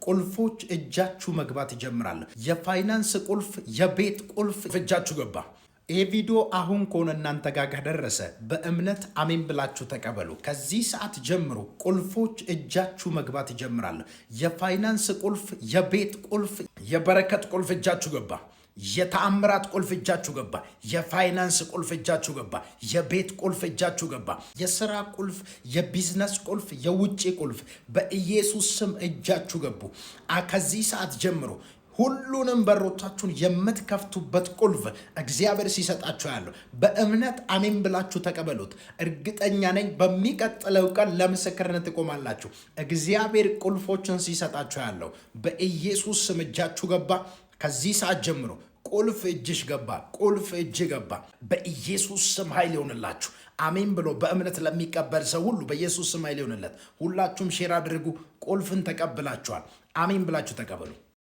ቁልፎች እጃችሁ መግባት ይጀምራል። የፋይናንስ ቁልፍ፣ የቤት ቁልፍ እጃችሁ ገባ። ይሄ ቪዲዮ አሁን ከሆነ እናንተ ጋር ከደረሰ በእምነት አሜን ብላችሁ ተቀበሉ። ከዚህ ሰዓት ጀምሮ ቁልፎች እጃችሁ መግባት ይጀምራል። የፋይናንስ ቁልፍ፣ የቤት ቁልፍ፣ የበረከት ቁልፍ እጃችሁ ገባ። የተአምራት ቁልፍ እጃችሁ ገባ። የፋይናንስ ቁልፍ እጃችሁ ገባ። የቤት ቁልፍ እጃችሁ ገባ። የሥራ ቁልፍ፣ የቢዝነስ ቁልፍ፣ የውጭ ቁልፍ በኢየሱስ ስም እጃችሁ ገቡ። ከዚህ ሰዓት ጀምሮ ሁሉንም በሮቻችሁን የምትከፍቱበት ቁልፍ እግዚአብሔር ሲሰጣችሁ ያለው በእምነት አሜን ብላችሁ ተቀበሉት። እርግጠኛ ነኝ በሚቀጥለው ቀን ለምስክርነት ትቆማላችሁ። እግዚአብሔር ቁልፎችን ሲሰጣችሁ ያለው በኢየሱስ ስም እጃችሁ ገባ። ከዚህ ሰዓት ጀምሮ ቁልፍ እጅሽ ገባ። ቁልፍ እጅ ገባ። በኢየሱስ ስም ኃይል ይሆንላችሁ። አሜን ብሎ በእምነት ለሚቀበል ሰው ሁሉ በኢየሱስ ስም ኃይል ይሆንለት። ሁላችሁም ሼር አድርጉ። ቁልፍን ተቀብላችኋል። አሜን ብላችሁ ተቀበሉ።